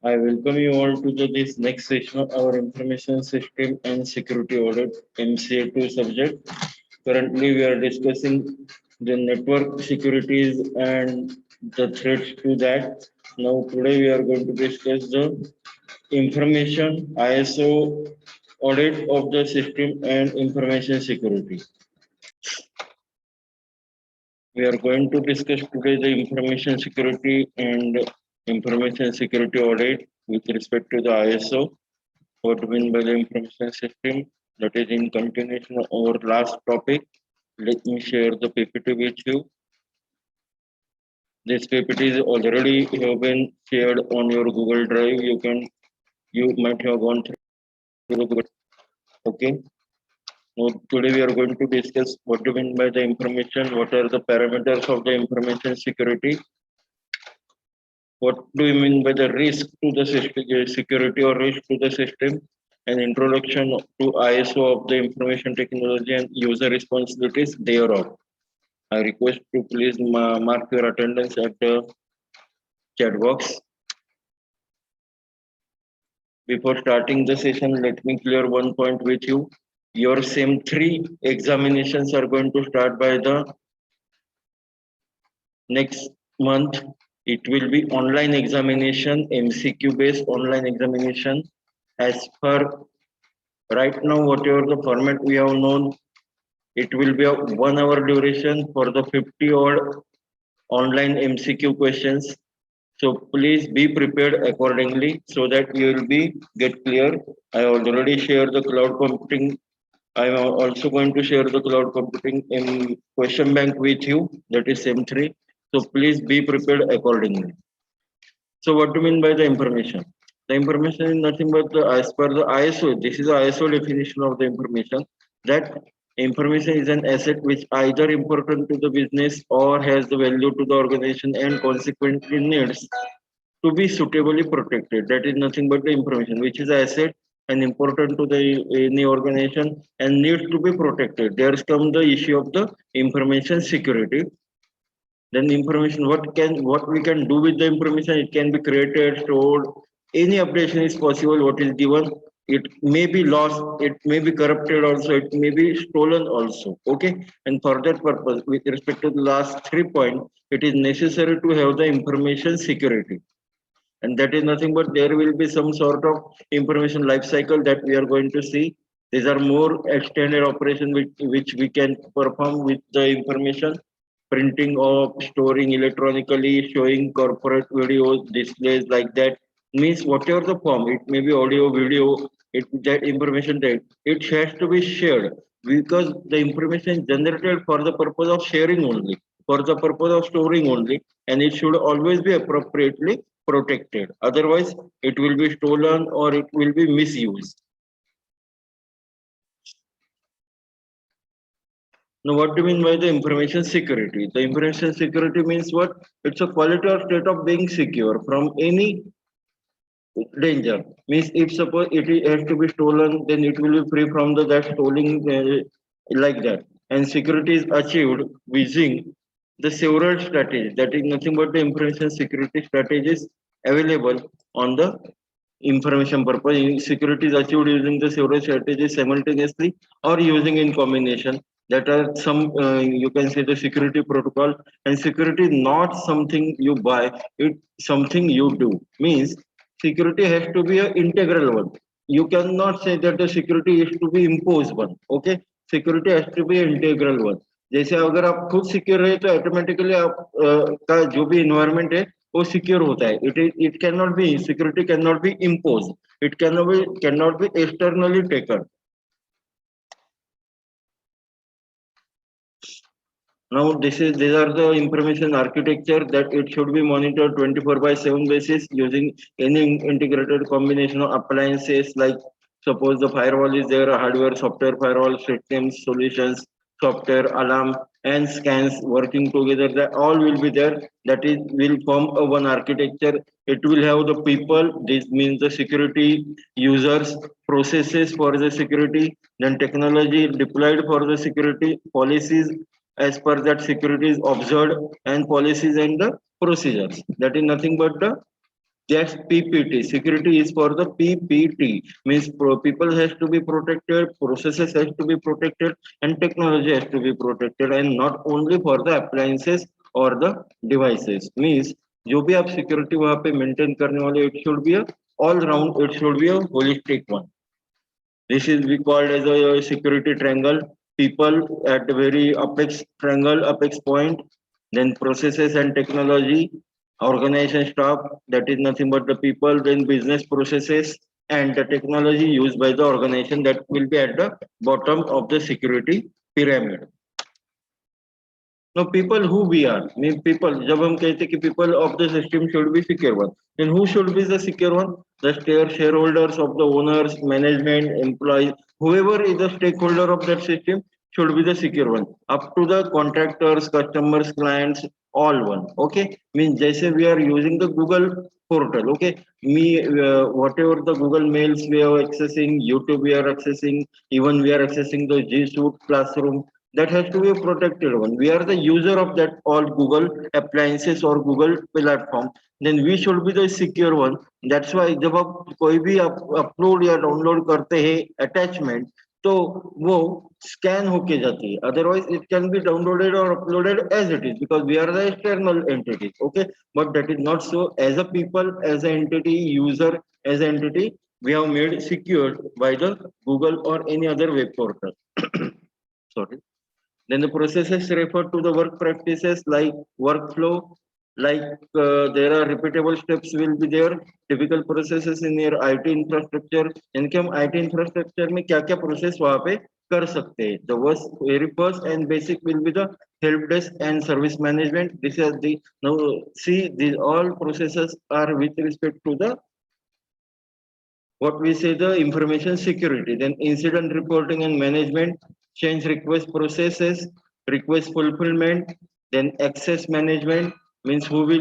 I welcome you all to this next session of our Information System and Security Audit MCA2 subject. Currently, we are discussing the network securities and the threats to that. Now, today we are going to discuss the information ISO audit of the system and information security. We are going to discuss today the information security and information security audit with respect to the ISO. What do you mean by the information system? That is in continuation of our last topic. Let me share the PPT with you. This PPT is already have been shared on your Google Drive. You might have gone through the Google. Okay. Now today we are going to discuss what do you mean by the information, what are the parameters of the information security, what do you mean by the risk to the system, security or risk to the system, an introduction to ISO of the information technology and user responsibilities thereof. I request to please mark your attendance at the chat box. Before starting the session, let me clear one point with you. Your SEM 3 examinations are going to start by the next month. It will be online examination, MCQ based online examination. As per right now, whatever the format we have known, it will be a 1 hour duration for the 50 odd online MCQ questions. So please be prepared accordingly so that you will be get clear. I already shared the cloud computing. I am also going to share the cloud computing in question bank with you. That is M3. So please be prepared accordingly. So what do you mean by the information? The information is nothing but as per the ISO. This is the ISO definition of the information. That information is an asset which either important to the business or has the value to the organization and consequently needs to be suitably protected. That is nothing but the information which is asset and important to the any organization and needs to be protected. There's come the issue of the information security. Then information, what we can do with the information, it can be created, stored, any updation is possible, what is given. It may be lost, it may be corrupted also, it may be stolen also. Okay. And for that purpose, with respect to the last 3 points, it is necessary to have the information security. And that is nothing but there will be some sort of information life cycle that we are going to see. These are more extended operation which we can perform with the information, printing of storing electronically, showing corporate videos, displays like that. Means whatever the form, it may be audio, video, that information that it has to be shared because the information is generated for the purpose of sharing only, for the purpose of storing only, and it should always be appropriately protected. Otherwise, it will be stolen or it will be misused. Now, what do you mean by the information security? The information security means what? It's a quality or state of being secure from any danger. Means if suppose has to be stolen, then it will be free from the that stolen like that. And security is achieved using the several strategies. That is nothing but the information security strategies available on the information purpose. Security is achieved using the several strategies simultaneously or using in combination. That are some you can say the security protocol. And security is not something you buy; it's something you do. Means security has to be an integral one. You cannot say that the security is to be imposed one. Okay, security has to be integral one. जैसे अगर आप खुद secure रहे तो automatically आप का जो भी इन्वायरमेंट है वो सिक्योर होता है. It can not be security can not be impose. It can not be externally taken. Now these are the information architecture that it should be monitored 24/7 basis using any integrated combination of appliances like suppose the firewall is there, hardware, software, firewall systems, solutions, software, alarm, and scans working together. That all will be there. That is will form a one architecture. It will have the people. This means the security users, processes for the security, then technology deployed for the security, policies as per that security is observed, and policies and the procedures. That is nothing but the That's PPT. Security is for the PPT. Means people has to be protected, processes has to be protected, and technology has to be protected, and not only for the appliances or the devices. Means जो भी आप security वहाँ पे maintain करने वाले, it should be a all round. It should be a holistic one. This is we called as a security triangle. People at the very apex triangle, apex point, then processes and technology, organization staff, that is nothing but the people, then business processes and the technology used by the organization, that will be at the bottom of the security pyramid. Now, people who we are, mean people, जब हम कहते हैं कि people of the system should be secure one, then who should be the secure one? The shareholders of the owners, management, employees, whoever is the stakeholder of that system should be the secure one. Up to the contractors, customers, clients, all one. Okay, means जैसे we are using the Google portal. Okay, whatever the Google mails we are accessing, YouTube we are accessing, even we are accessing the G Suite classroom, that has to be a protected one. We are the user of that all Google appliances or Google platform. Then we should be the secure one. That's why जब आप कोई भी upload या download करते हैं attachment, तो वो scan होके जाती है. Otherwise it can be downloaded और uploaded as it is, because we are the external entity. Okay, but that is not so. As a people, as a entity, user, as an entity, we have made secured by the Google or any other web portal. Sorry. Then the processes refer to the work practices like workflow, like there are repeatable steps will be there, typical processes in your IT infrastructure. इनके हम IT infrastructure में क्या क्या process वहाँ पे कर सकते हैं. The very first and basic will be the help desk and service management. This is the now see these all processes are with respect to the what we say the information security. Then incident reporting and management, change request processes, request fulfillment, then access management, means who is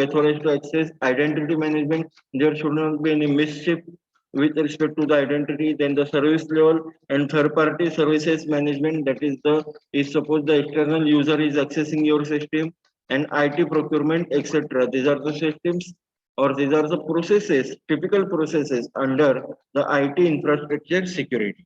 authorized to access, identity management, there should not be any mischief with respect to the identity. Then the service level and third party services management, that is the is suppose the external user is accessing your system, and IT procurement, etc. These are the systems, or these are the processes, typical processes under the IT infrastructure security.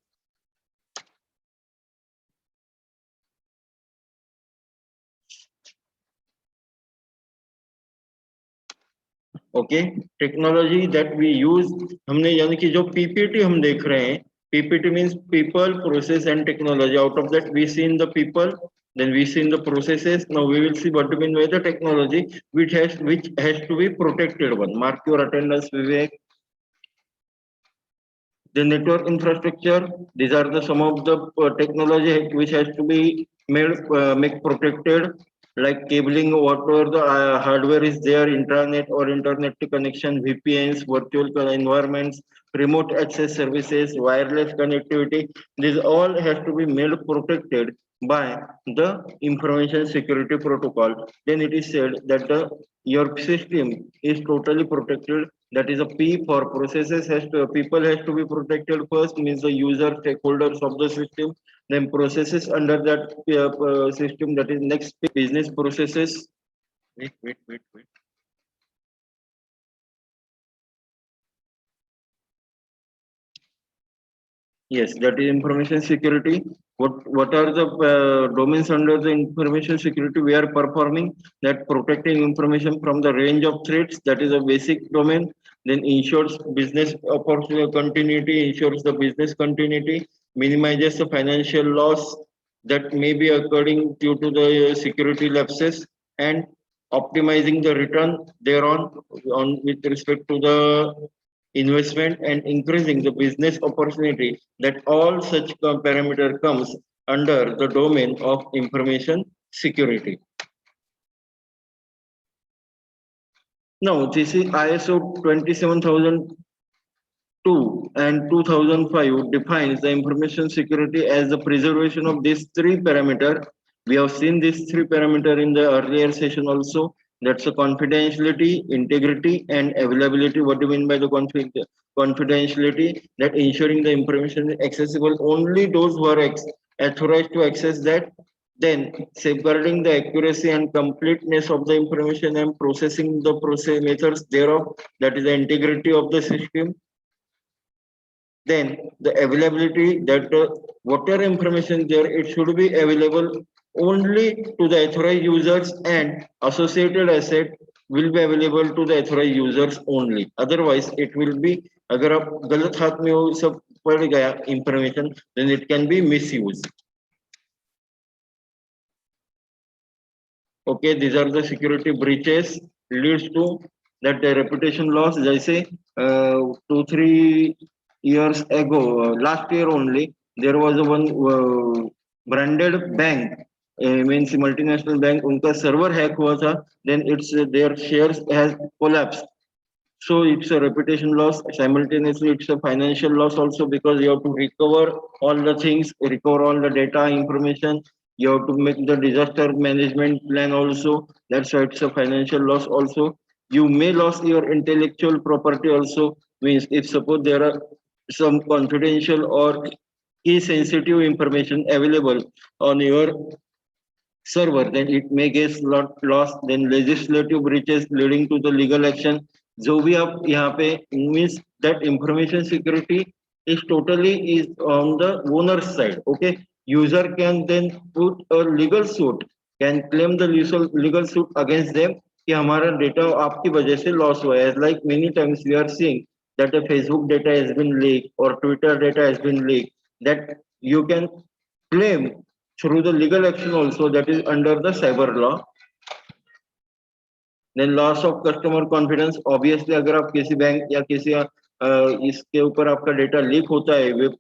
Okay, technology that we use, हमने यानी कि जो PPT हम देख रहे हैं, PPT means people process and technology. Out of that we see in the people, then we see in the processes. Now we will see what to mean by the technology which has to be protected one. Mark your attendance, Vivek. The network infrastructure, these are the some of the technology which has to be make protected, like cabling, whatever the hardware is there, intranet or internet connection, VPNs, virtual environments, remote access services, wireless connectivity. These all has to be made protected by the information security protocol. Then it is said that the your system is totally protected. That is a P for processes has to people has to be protected first, means the user stakeholders of the system. Then processes under that system, that is next business processes. Wait. Yes, that is information security. What are the domains under the information security we are performing? That protecting information from the range of threats, that is a basic domain. Then ensures business opportunity continuity, ensures the business continuity, minimizes the financial loss that may be occurring due to the security lapses, and optimizing the return thereon on with respect to the investment, and increasing the business opportunity. That all such parameter comes under the domain of information security. Now this is ISO 27002 and 2005 defines the information security as the preservation of these three parameter. We have seen these three parameter in the earlier session also. That's the confidentiality, integrity, and availability. What do you mean by the confidentiality? That ensuring the information is accessible only those who are authorized to access that. Then safeguarding the accuracy and completeness of the information and processing the process methods thereof, that is the integrity of the system. Then the availability, that whatever information there, it should be available only to the authorized users, and associated asset will be available to the authorized users only. Otherwise it will be, अगर आप गलत हाथ में वो सब पड़ गया information, then it can be misused. Okay, these are the security breaches leads to that the reputation loss. जैसे 2-3 years ago, last year only, there was a one branded bank, means multinational bank, उनका server hack हुआ था, then it's their shares has collapsed. So it's a reputation loss. Simultaneously, it's a financial loss also, because you have to recover all the things, recover all the data information. You have to make the disaster management plan also. That's why it's a financial loss also. You may lose your intellectual property also. Means if suppose there are some confidential or key sensitive information available on your server, then it may get lot lost. Then legislative breaches leading to the legal action. जो भी आप यहाँ पे means that information security is totally is on the owner's side. Okay, user can then put a legal suit, can claim the legal suit against them कि हमारा data आपकी वजह से loss हुआ है. Like many times we are seeing that a Facebook data has been leaked or Twitter data has been leaked, that you can claim through the legal action also, that is under the cyber law. Then loss of customer confidence, obviously अगर आप किसी bank या किसी इसके ऊपर आपका data leak होता है वेब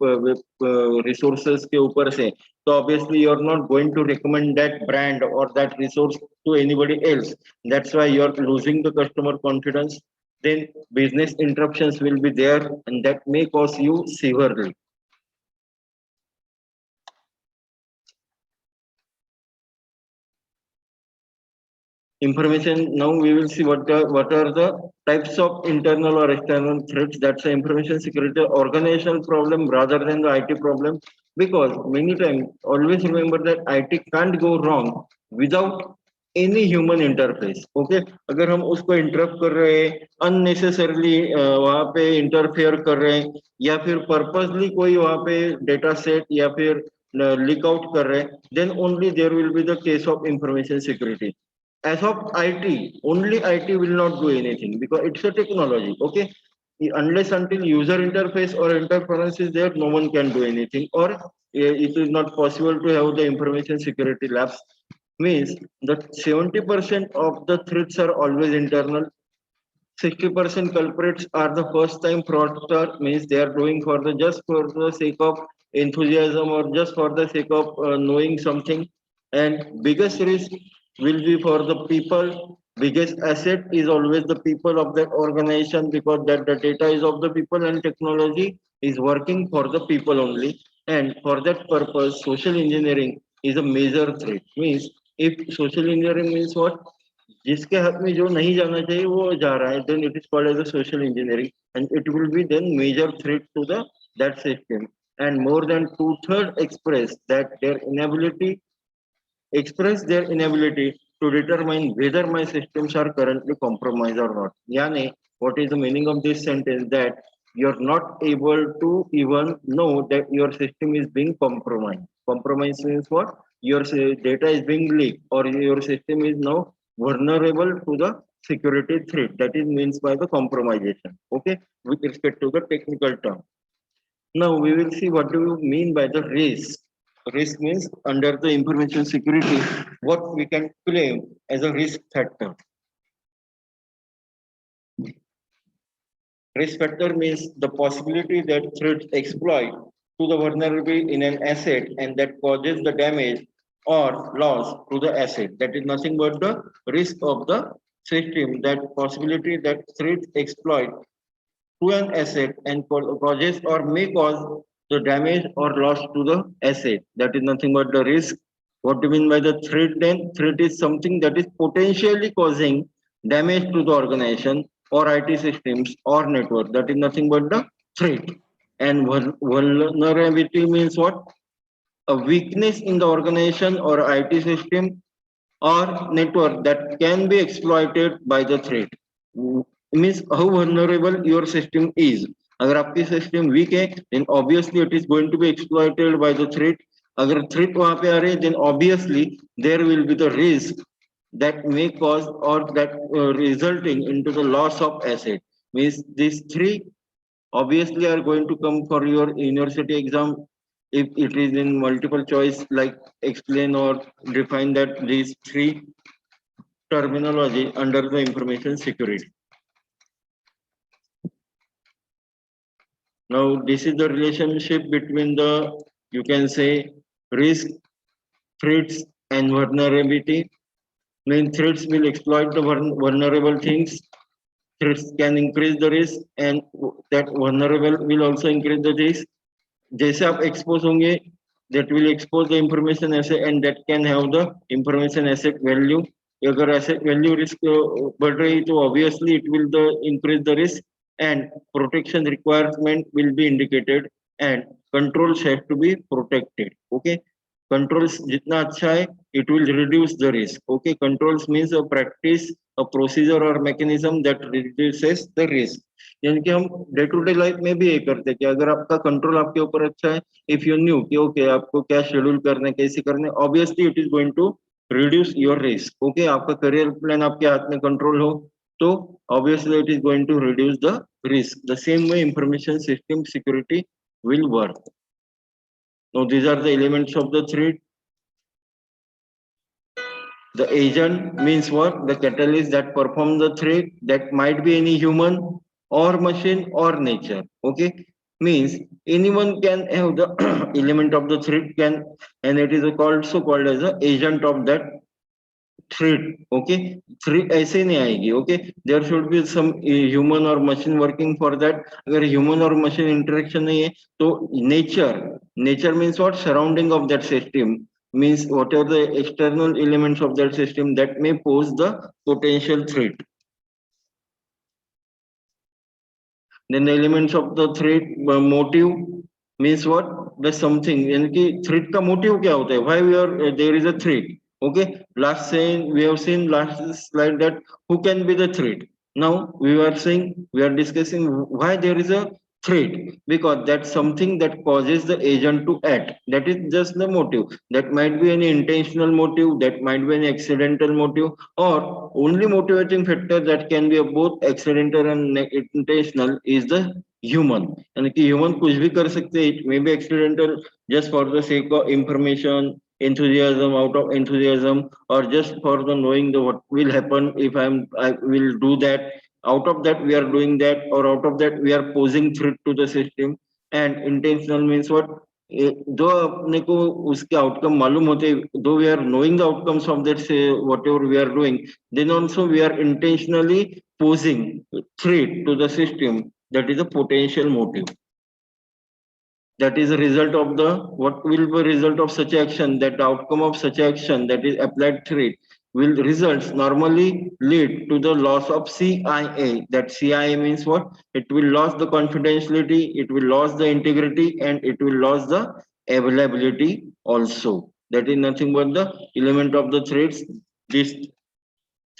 रिसोर्सेज के ऊपर से, तो obviously you are not going to recommend that brand or that resource to anybody else. That's why you are losing the customer confidence. Then business interruptions will be there, and that may cause you severely. Information, now we will see what are the types of internal or external threats. That's the information security organizational problem rather than the IT problem, because many times always remember that IT can't go wrong without any human interface. Okay, अगर हम उसको interrupt कर रहे हैं unnecessarily, वहां पे interfere कर रहे हैं, या फिर पर्पसली कोई वहां पे डेटा सेट या फिर लीक आउट कर रहे हैं, then only there will be the case of information security. As of IT, only IT will not do anything because it's a technology. Okay, unless until user interface or interference is there, no one can do anything, or it is not possible to have the information security labs. Means that 70% of the threats are always internal. 60% culprits are the first time fraudster, means they are doing for the just for the sake of enthusiasm or just for the sake of knowing something. And biggest risk will be for the people. Biggest asset is always the people of that organization, because that the data is of the people and technology is working for the people only. And for that purpose, social engineering is a major threat. Means if social engineering means what? जिसके हाथ में जो नहीं जाना चाहिए वो जा रहा है, then it is called as a social engineering, and it will be then major threat to the that system. And more than two-thirds express their inability to determine whether my systems are currently compromised or not. Yani, what is the meaning of this sentence? That you're not able to even know that your system is being compromised. Compromise means what? Your data is being leaked, or your system is now vulnerable to the security threat. That is means by the compromisation. Okay, with respect to the technical term. Now we will see what do you mean by the risk. Risk means under the information security, what we can claim as a risk factor. Risk factor means the possibility that threats exploit to the vulnerability in an asset and that causes the damage or loss to the asset. That is nothing but the risk of the system, that possibility that threats exploit to an asset and causes or may cause the damage or loss to the asset. That is nothing but the risk. What do you mean by the threat then? Threat is something that is potentially causing damage to the organization or IT systems or network. That is nothing but the threat. And vulnerability means what? a weakness in the organization or IT system or network that can be exploited by the threat. Means how vulnerable your system is. अगर आपकी system weak है then obviously it is going to be exploited by the threat. अगर threat वहां पे आ रहे then obviously there will be the risk that may cause or that resulting into the loss of asset. Means these three obviously are going to come for your university exam if it is in multiple choice, like explain or define that these three terminology under the information security. Now this is the relationship between the, you can say, risk, threats and vulnerability. Mean threats will exploit the vulnerable things. Threats can increase the risk and that vulnerable will also increase the risk. जैसे आप expose होंगे, that will expose the information asset and that can have the information asset value. अगर asset value risk बढ़ रही तो obviously it will the increase the risk and protection requirement will be indicated and controls have to be protected. Okay, controls जितना अच्छा है it will reduce the risk. Okay, controls means a practice, a procedure or mechanism that reduces the risk. यानी कि हम day to day life में भी ये करते हैं कि अगर आपका कंट्रोल आपके ऊपर अच्छा है, इफ यू न्यू कि ओके आपको क्या शेड्यूल करना है, कैसे करना है, obviously it is going to reduce your risk. Okay, आपका करियर प्लान आपके हाथ में कंट्रोल हो तो obviously it is going to reduce the risk. The same way information system security will work. Now these are the elements of the threat. The agent means what? The catalyst that perform the threat, that might be any human or machine or nature. Okay, means anyone can have the element of the threat can, and it is also called as the agent of that threat. Okay, threat ऐसे नहीं आएगी. Okay, there should be some human or machine working for that. अगर human or machine interaction नहीं है तो nature means what? Surrounding of that system means whatever the external elements of that system that may pose the potential threat. Then the elements of the threat motive means what? The something, यानी कि threat का motive क्या होता है? Why we are there is a threat? Okay, last saying we have seen last slide that who can be the threat. Now we are saying we are discussing why there is a threat, because that's something that causes the agent to act. That is just the motive. That might be any intentional motive, that might be an accidental motive, or only motivating factor that can be both accidental and intentional is the human. यानी कि human कुछ भी कर सकते हैं. It may be accidental just for the sake of information, enthusiasm, out of enthusiasm, or just for the knowing the what will happen if I will do that. Out of that we are doing that, or out of that we are posing threat to the system. And intentional means what? दो अपने को उसके outcome मालूम होते, though we are knowing the outcomes of that say whatever we are doing, then also we are intentionally posing threat to the system. That is a potential motive. That is a result of the, what will be a result of such action, that the outcome of such action, that is applied threat, will results normally lead to the loss of CIA. That CIA means what? It will lose the confidentiality, it will lose the integrity, and it will lose the availability also. That is nothing but the element of the threats. These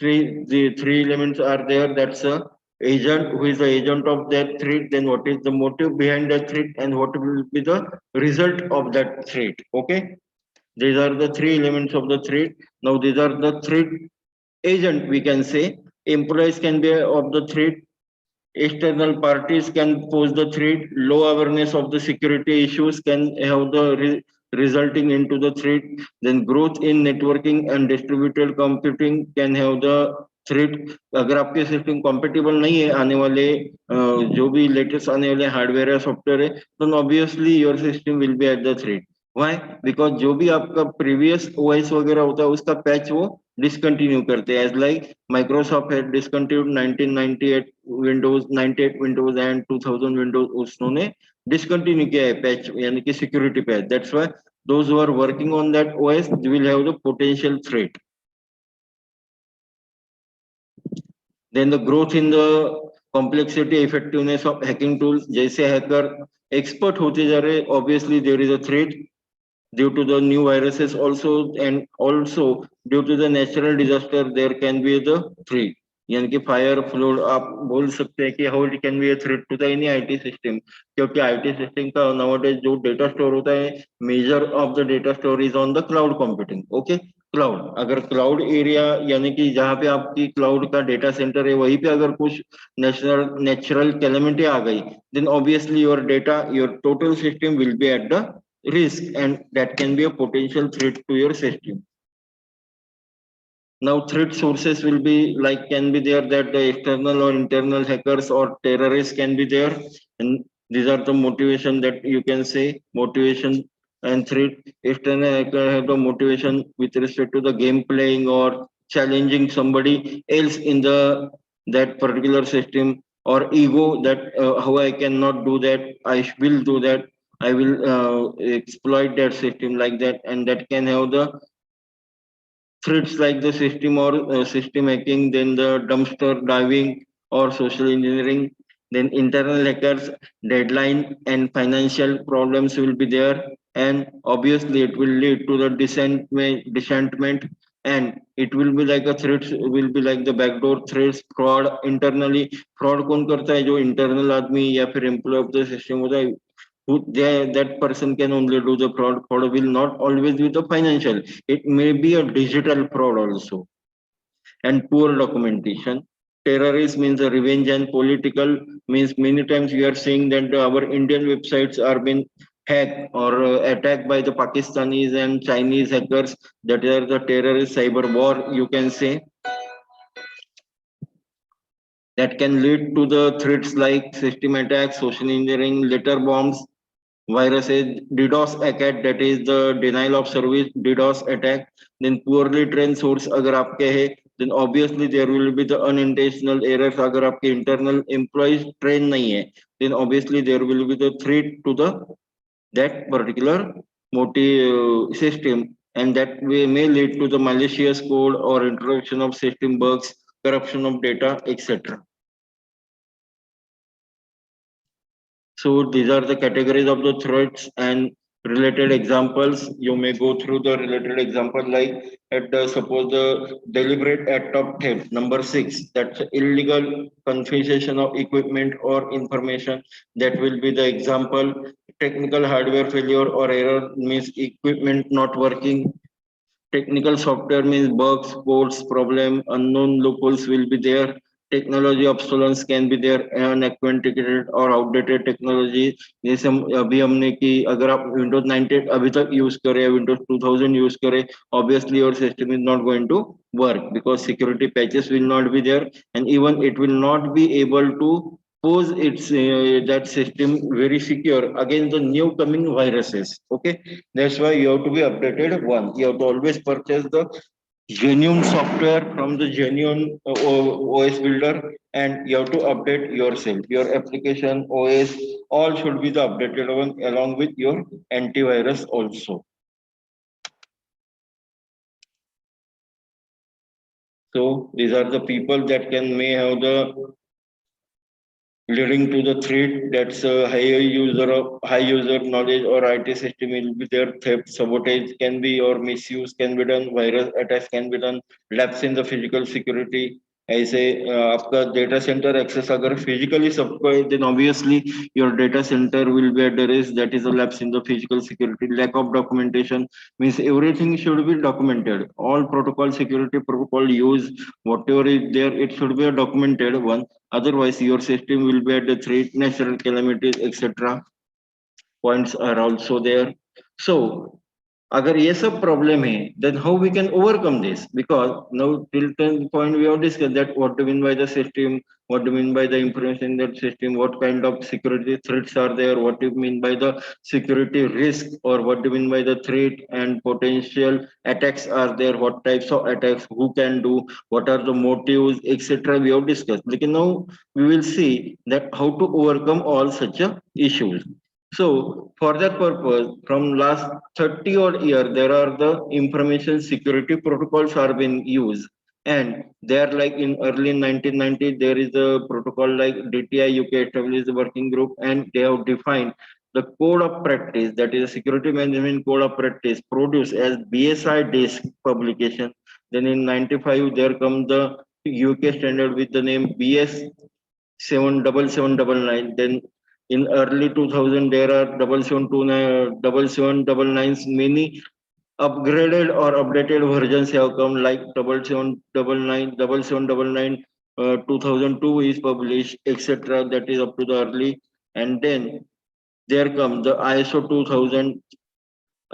the three elements are there. That's a agent, who is the agent of that threat, then what is the motive behind that threat, and what will be the result of that threat. Okay, these are the three elements of the threat. Now these are the threat agent, we can say. Employees can be of the threat, external parties can pose the threat, low awareness of the security issues can have the resulting into the threat, then growth in networking and distributed computing can have the threat. अगर आपके system compatible नहीं है आने वाले जो भी latest आने वाले हार्डवेयर या सॉफ्टवेयर है, तो obviously your system will be at the threat. Why? Because जो भी आपका प्रीवियस OS वगैरह होता है उसका पैच वो डिसकंटिन्यू करते हैं. एज लाइक माइक्रोसॉफ्ट है discontinued 1998 Windows, 98 Windows and 2000 Windows उसने डिसकंटिन्यू किया है पैच, यानी कि security patch. That's why those who are working on that OS will have the potential threat. Then the growth in the complexity, effectiveness of hacking tools. जैसे hacker expert होते जा रहे, obviously there is a threat. due to the new viruses also, and also due to the natural disaster there can be the threat, यानी कि fire flood आप बोल सकते हैं कि how it can be a threat to the any IT system, क्योंकि IT system का nowadays जो डेटा स्टोर होता है, major of the data store is on the cloud computing. Okay, cloud, अगर क्लाउड एरिया यानी कि जहाँ पे आपकी क्लाउड का डेटा सेंटर है वहीं पे अगर कुछ नेचुरल कैलेमिटी आ गई, then obviously your data, your total system will be at the risk, and that can be a potential threat to your system. Now threat sources will be like, can be there that the external or internal hackers or terrorists can be there, and these are the motivation that you can say motivation and threat. External hacker have the motivation with respect to the game playing or challenging somebody else in the that particular system, or ego that how I cannot do that, I will do that, I will exploit that system like that, and that can have the threats like the system or system hacking, then the dumpster diving or social engineering, then internal hackers, deadline and financial problems will be there, and obviously it will lead to the disenchantment, and it will be like a threats will be like the backdoor threats, fraud internally। fraud कौन करता है? जो internal आदमी या फिर employee of the system होता है, who that person can only do the fraud. Fraud will not always be the financial, it may be a digital fraud also. And poor documentation. Terrorist means the revenge, and political means many times we are seeing that our Indian websites are being hacked or attacked by the Pakistanis and Chinese hackers, that are the terrorist cyber war, you can say, that can lead to the threats like system attacks, social engineering, letter bombs, viruses, DDoS attack, that is the denial of service DDoS attack, then poorly trained source अगर आपके है, then obviously there will be the unintentional errors। अगर आपके internal employees train नहीं है, then obviously there will be the threat to the that particular system, and that may lead to the malicious code or introduction of system bugs, corruption of data, etc. So these are the categories of the threats and related examples. You may go through the related example like at the suppose the deliberate act of theft, number 6, that's illegal confiscation of equipment or information. That will be the example. Technical hardware failure or error means equipment not working. Technical software means bugs, codes, problem, unknown loopholes will be there. Technology obsolescence can be there, unacquainted or outdated technology। जैसे अभी हमने कि अगर आप Windows 98 अभी तक use करें, Windows 2000 use करें, obviously your system is not going to work because security patches will not be there, and even it will not be able to pose its that system very secure against the new coming viruses। Okay, that's why you have to be updated. One, you have to always purchase the genuine software from the genuine OS builder, and you have to update yourself. Your application, OS, all should be the updated one along with your antivirus also. So these are the people that can may have the leading to the threat, that's a high user knowledge or IT system will be there, theft, sabotage can be, or misuse can be done, virus attacks can be done, lapse in the physical security। ऐसे आपका data centre access अगर physically सबको है, then obviously your data center will be at the risk, that is a lapse in the physical security। lack of documentation means everything should be documented, all protocol security protocol use, whatever is there, it should be a documented one, otherwise your system will be at the threat, natural calamities, etc. points are also there। So अगर ये सब problem है, then how we can overcome this? Because now till the point we have discussed that what do you mean by the system, what do you mean by the information in that system, what kind of security threats are there, what do you mean by the security risk, or what do you mean by the threat and potential attacks are there, what types of attacks, who can do, what are the motives, etc. we have discussed। लेकिन now we will see that how to overcome all such issues। So for that purpose, from last 30 odd year, there are the information security protocols are being used. And they are like in early 1990, there is a protocol like DTI UK established the working group, and they have defined the code of practice, that is a security management code of practice, produced as BSI disk publication. Then in 95 there comes the UK standard with the name BS 77799. Then in early 2000 there are 7729 7799s. Many upgraded or updated versions have come, like 7799 7799 2002 is published, etc. That is up to the early. And then there come the ISO 2000,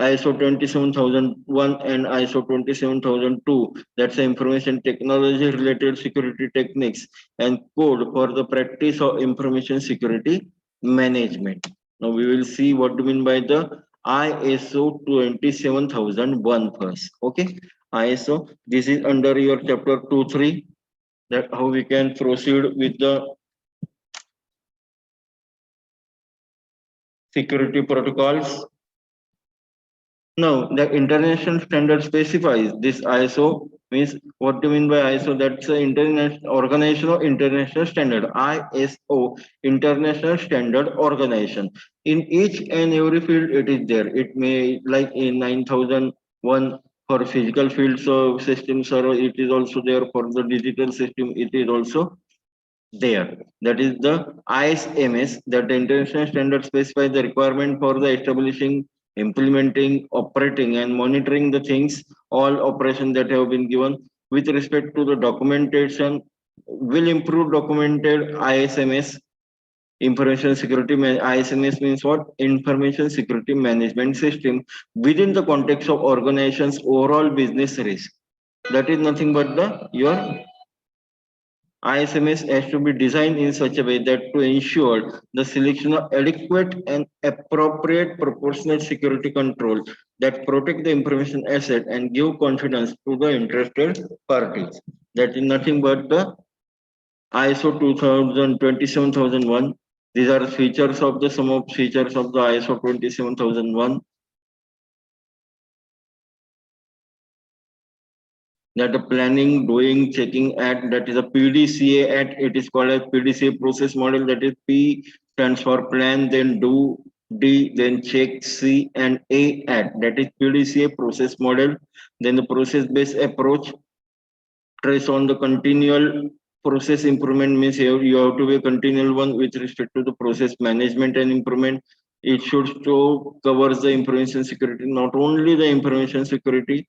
ISO 27001 and ISO 27002. That's the information technology related security techniques and code for the practice of information security management. Now we will see what do you mean by the ISO 27001 first. Okay, ISO. This is under your chapter 2.3. That how we can proceed with the security protocols. No, the international standard specifies this. ISO means, what do you mean by ISO? That's an international organization or international standard. ISO, international standard organization. In each and every field, it is there. It may, like in 9001 for physical fields of systems, or it is also there for the digital system. It is also there. That is the ISMS, that the international standard specifies the requirement for the establishing, implementing, operating, and monitoring the things, all operations that have been given with respect to the documentation will improve documented ISMS. Information security ISMS means what? Information security management system within the context of organization's overall business risk. That is nothing but the your ISMS has to be designed in such a way that to ensure the selection of adequate and appropriate proportionate security control that protect the information asset and give confidence to the interested parties. That is nothing but the ISO 2000 27001. These are features of the some of features of the ISO 27001. That the planning, doing, checking at, that is a PDCA at, it is called as PDCA process model. That is P stands for plan, then do, D, then check, C, and A at, that is PDCA process model. Then the process based approach trace on the continual process improvement means you have to be a continual one with respect to the process management and improvement. It should show covers the information security, not only the information security.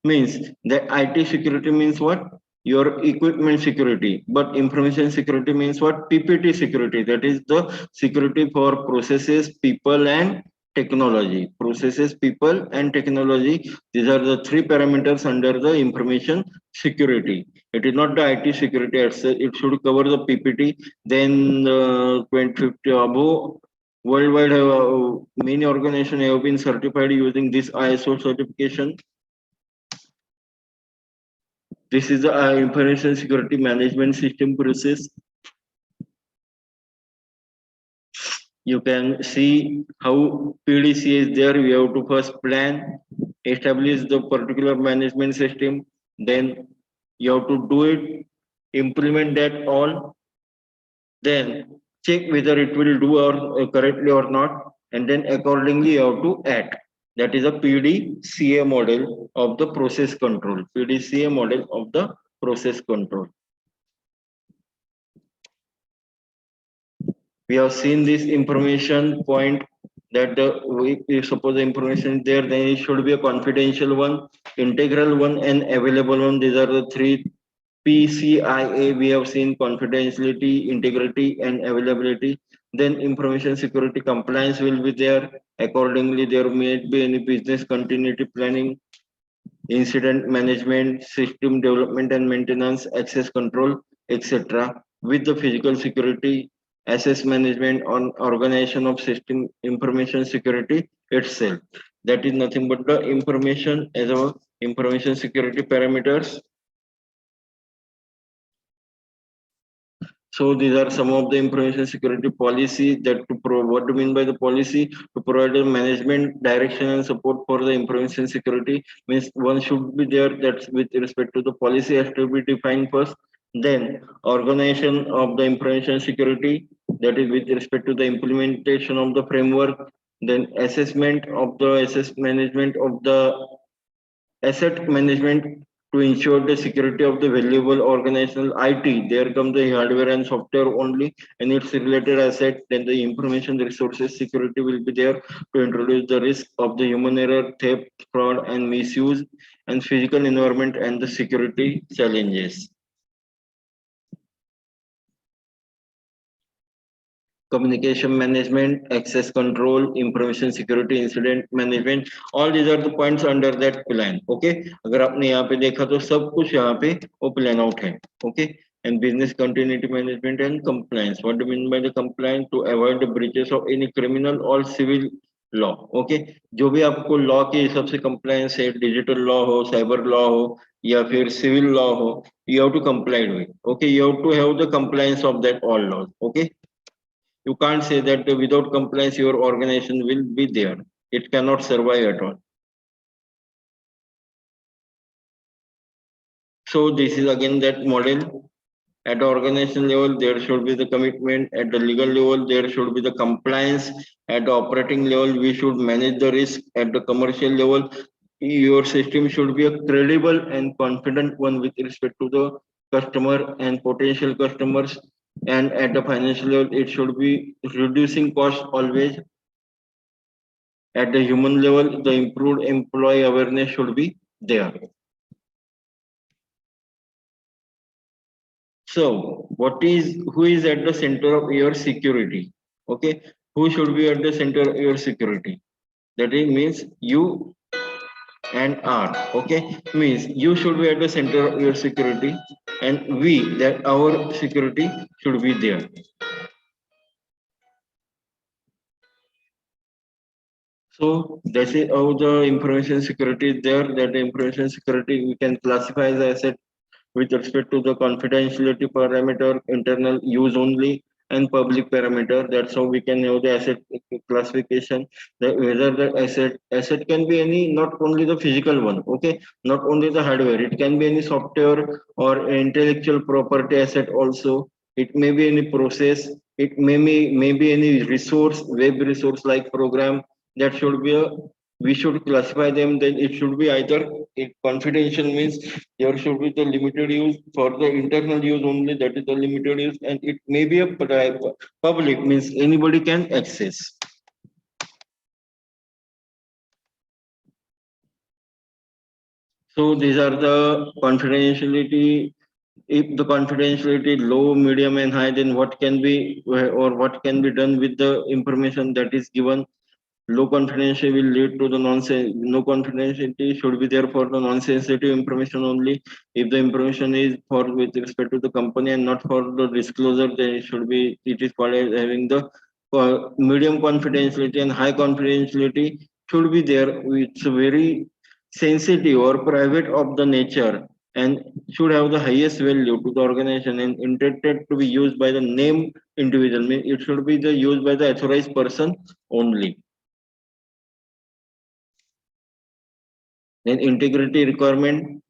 Means the IT security means what? Your equipment security. But information security means what? PPT security. That is the security for processes, people, and technology. Processes, people, and technology. These are the three parameters under the information security. It is not the IT security. It should cover the PPT. Then 2050 above worldwide, many organizations have been certified using this ISO certification. This is the information security management system process. You can see how PDCA is there. We have to first plan, establish the particular management system, then you have to do it, implement that all, then check whether it will do or correctly or not, and then accordingly you have to act. That is a PDCA model of the process control. PDCA model of the process control. We have seen this information point that if suppose the information is there, then it should be a confidential one, integral one, and available one. These are the three PCIA. We have seen confidentiality, integrity, and availability. Then information security compliance will be there. Accordingly, there may be any business continuity planning, incident management, system development and maintenance, access control, etc. With the physical security, access management on organization of system information security itself. That is nothing but the information as a information security parameters. So these are some of the information security policy that what do you mean by the policy? To provide the management direction and support for the information security means one should be there. That's with respect to the policy has to be defined first. Then organization of the information security, that is with respect to the implementation of the framework. Then assessment of the management of the asset management to ensure the security of the valuable organizational IT. There come the hardware and software only and its related asset. Then the information resources security will be there to introduce the risk of the human error, theft, fraud, and misuse, and physical environment and the security challenges. Communication management, access control, information security, incident management, all these are the points under that plan. Okay, अगर आपने यहाँ पे देखा तो सब कुछ यहाँ पे वो plan out है. Okay, and business continuity management and compliance. What do you mean by the compliance? To avoid the breaches of any criminal or civil law. Okay, जो भी आपको लॉ के हिसाब से कंप्लायंस है, डिजिटल लॉ हो, cyber law हो या फिर सिविल लॉ हो, you have to comply with. Okay, you have to have the compliance of that all laws. Okay, you can't say that without compliance your organization will be there. It cannot survive at all. So this is again that model. At the organization level, there should be the commitment. At the legal level, there should be the compliance. At the operating level, we should manage the risk. At the commercial level, your system should be a credible and confident one with respect to the customer and potential customers. And at the financial level, it should be reducing cost always. At the human level, the improved employee awareness should be there. So, who is at the center of your security? Okay, who should be at the center of your security? That it means you and R. Okay, means you should be at the center of your security, and we, that our security should be there. So that's it. How the information security is there. That the information security we can classify as asset with respect to the confidentiality parameter, internal use only, and public parameter. That's how we can have the asset classification. Whether the asset can be any, not only the physical one. Okay, not only the hardware. It can be any software or intellectual property asset also. It may be any process. It may be any resource, web resource like program. That should be a, we should classify them. Then it should be either it confidential means there should be the limited use for the internal use only, that is the limited use, and it may be a public means anybody can access. So these are the confidentiality. If the confidentiality low, medium, and high, then what can be or what can be done with the information that is given. Low confidentiality will lead to the no confidentiality should be there for the non-sensitive information only. If the information is for with respect to the company and not for the disclosure, then it is called as having the medium confidentiality, and high confidentiality should be there. It's very sensitive or private of the nature and should have the highest value to the organization and intended to be used by the named individual. Mean it should be the used by the authorized person only. Then integrity requirement,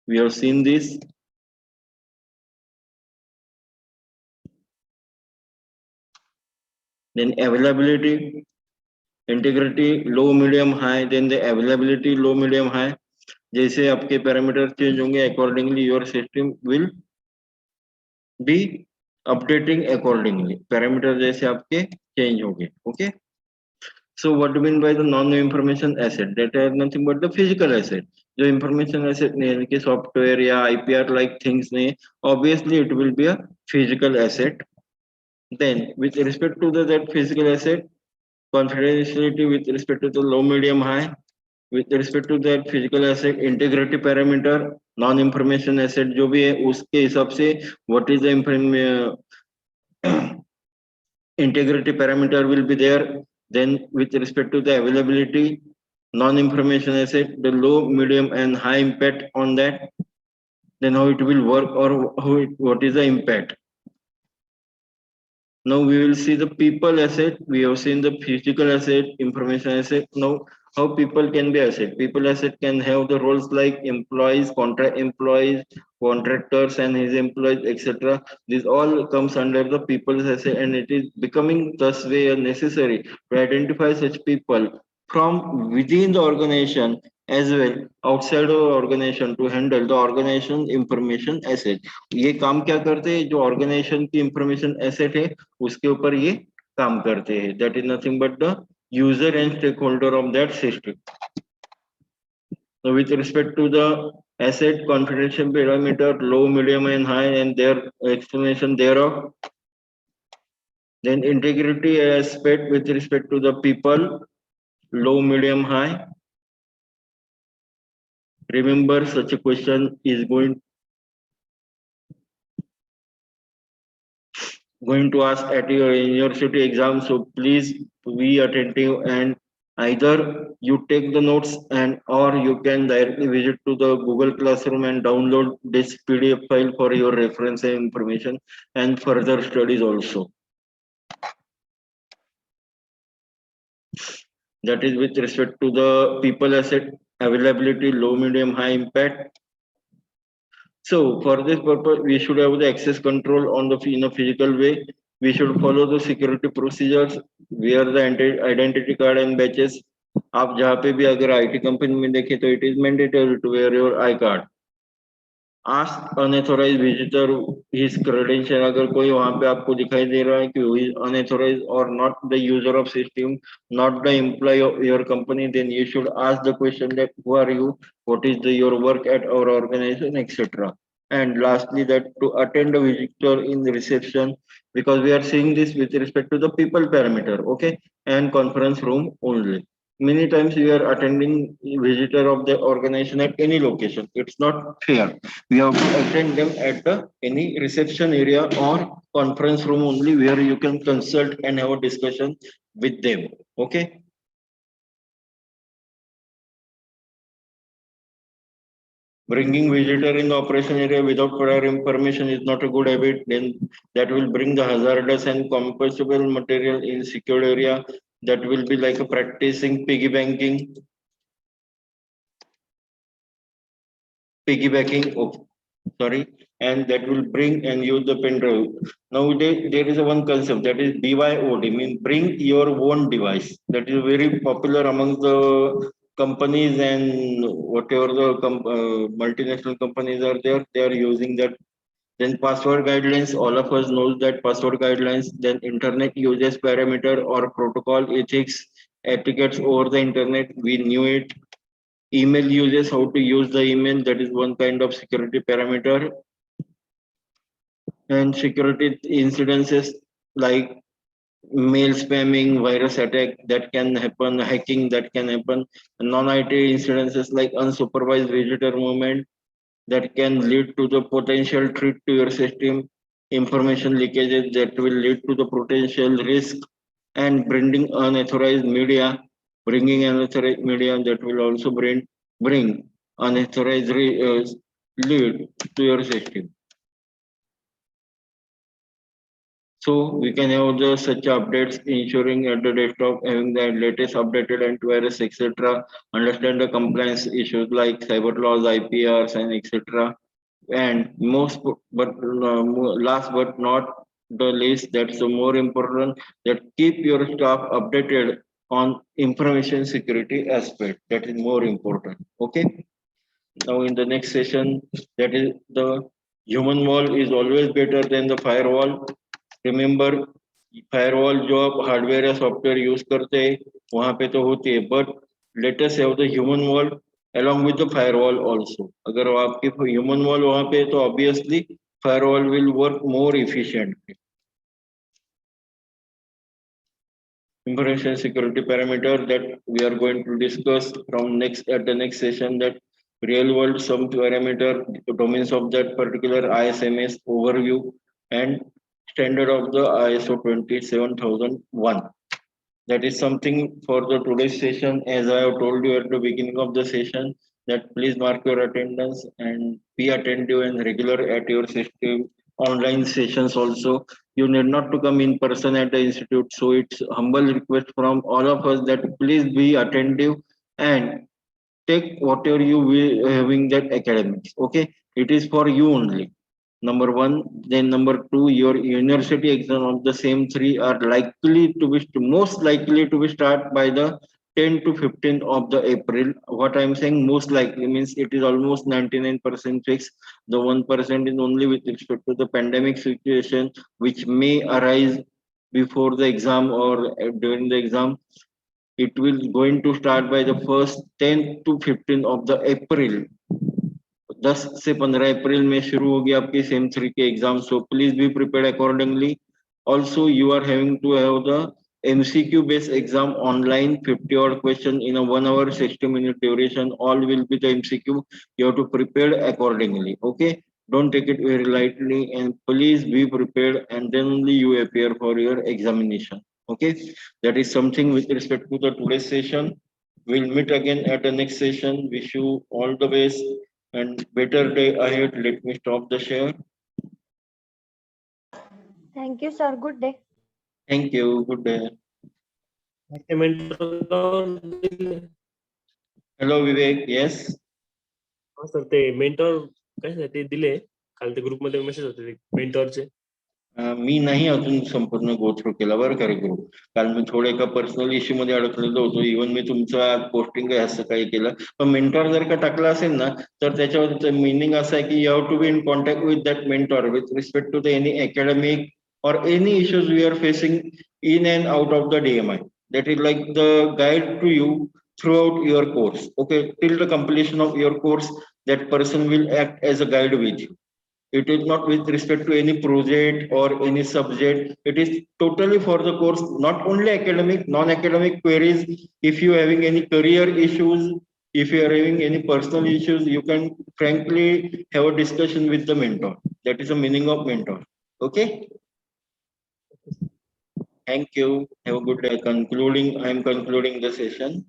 we have seen this. Then availability, integrity low, medium, high. Then the availability low, medium, high. जैसे आपके parameter change होंगे accordingly your system will be updating accordingly. Parameter जैसे आपके change होंगे. Okay. So what do you mean by the non-information asset? That are nothing but the physical asset. जो information asset नहीं है कि software या IPR like things नहीं, obviously it will be a physical asset. Then with respect to that physical asset, confidentiality with respect to the low, medium, high. With respect to that physical asset, integrity parameter, non-information asset जो भी है उसके हिसाब से what is the integrity parameter will be there. Then with respect to the availability, non-information asset, the low, medium, and high impact on that. Then how it will work or what is the impact. Now we will see the people asset. We have seen the physical asset, information asset. Now how people can be asset. People asset can have the roles like employees, contract employees, contractors and his employees, etc. This all comes under the people's asset, and it is becoming thus way necessary to identify such people from within the organization as well outside of the organization to handle the organization information asset. ये काम क्या करते हैं, जो organization की information asset है उसके ऊपर ये काम करते हैं. That is nothing but the user and stakeholder of that system. So with respect to the asset confidential parameter, low, medium, and high, and their explanation thereof. Then integrity aspect with respect to the people, low, medium, high. Remember, such a question is going to ask at your university exam. So please be attentive, and either you take the notes and or you can directly visit to the Google Classroom and download this PDF file for your reference and information and further studies also. That is with respect to the people asset availability, low, medium, high impact. So for this purpose, we should have the access control on the in a physical way. We should follow the security procedures, wear the identity card and badges. आप जहाँ पे भी अगर IT company में देखें तो it is mandatory to wear your I card. Ask unauthorized visitor his credential. अगर कोई वहाँ पे आपको दिखाई दे रहा है कि who is unauthorized or not the user of system, not the employee of your company, then you should ask the question that who are you, what is your work at our organization, etc. And lastly, that to attend a visitor in the reception, because we are seeing this with respect to the people parameter, okay, and conference room only. Many times we are attending visitor of the organization at any location. It's not fair. We have to attend them at the any reception area or conference room only, where you can consult and have a discussion with them. Okay. Bringing visitor in the operation area without prior permission is not a good habit. Then that will bring the hazardous and combustible material in secured area. That will be like a practicing piggybacking. Oh, sorry, and that will bring and use the pen drive. Nowadays, there is a one concept that is BYOD, mean bring your own device. That is very popular among the companies and whatever the multinational companies are there, they are using that. Then password guidelines, all of us knows that password guidelines, then internet uses parameter or protocol ethics, etiquettes over the internet, we knew it. Email uses, how to use the email, that is one kind of security parameter. And security incidences like mail spamming, virus attack that can happen, hacking that can happen, non-IT incidences like unsupervised visitor movement that can lead to the potential threat to your system, information leakages that will lead to the potential risk, and bringing unauthorized media that will also bring unauthorized lead to your system. So we can have the such updates, ensuring at the desktop having the latest updated antivirus, etc. Understand the compliance issues like cyber laws, IPRs, and etc. And last but not the least, that's the more important, that keep your staff updated on information security aspect. That is more important. Okay. Now in the next session, that is the human wall is always better than the firewall. Remember, firewall जो आप hardware या software use करते हैं वहां पे तो होती है, बट लेटेस्ट है the human wall along with the firewall also. अगर आपकी ह्यूमन वॉल वहां पे तो obviously firewall will work more efficiently. Information security parameter that we are going to discuss from the next session, that real world some parameter domains of that particular ISMS overview and standard of the ISO 27001. That is something for the today's session. As I have told you at the beginning of the session, that please mark your attendance and be attentive and regular at your system online sessions also. You need not to come in person at the institute. So it's humble request from all of us that please be attentive and take whatever you will having that academics. Okay, it is for you only. Number one, then number two, your university exam of the same three are likely to be most likely to be start by the 10 to 15th of the April. What I'm saying most likely means it is almost 99% fixed. The 1% is only with respect to the pandemic situation, which may arise before the exam or during the exam. It will going to start by the first 10 to 15 of the April. 10 से 15 अप्रैल में शुरू होगी आपकी same three के exam. So please be prepared accordingly. Also, you are having to have the MCQ based exam online, 50 odd question in a 1 hour, 60-minute duration. All will be the MCQ. You have to prepare accordingly. Okay. Don't take it very lightly and please be prepared and then only you appear for your examination. Okay. That is something with respect to the today's session. We'll meet again at the next session. Wish you all the best and better day ahead. Let me stop the share. Thank you, sir. Good day. Thank you. Good day. Hello, Vivek. Yes. Sir ते mentor काय ते दिले काल ते group मध्ये message होते मेंटॉरचे. मी नाही अजून संपूर्ण गो थ्रू केला बरं का रे ग्रुप. कारण मी थोडं एका पर्सनल इश्यू मध्ये अडकलेलो होतो. इव्हन मी तुमचा पोस्टिंग असं काही केलं. पण मेंटॉर जर का टाकला असेल ना तर त्याच्यावर मिनिंग असं आहे की you have to be in contact with that mentor with respect to the any academic or any issues we are facing in and out of the DMI. That is like the guide to you throughout your course. Okay, till the completion of your course, that person will act as a guide with you. It is not with respect to any project or any subject. It is totally for the course, not only academic, non-academic queries. If you are having any career issues, if you are having any personal issues, you can frankly have a discussion with the mentor. That is the meaning of mentor. Okay. Thank you. Have a good day. I am concluding the session.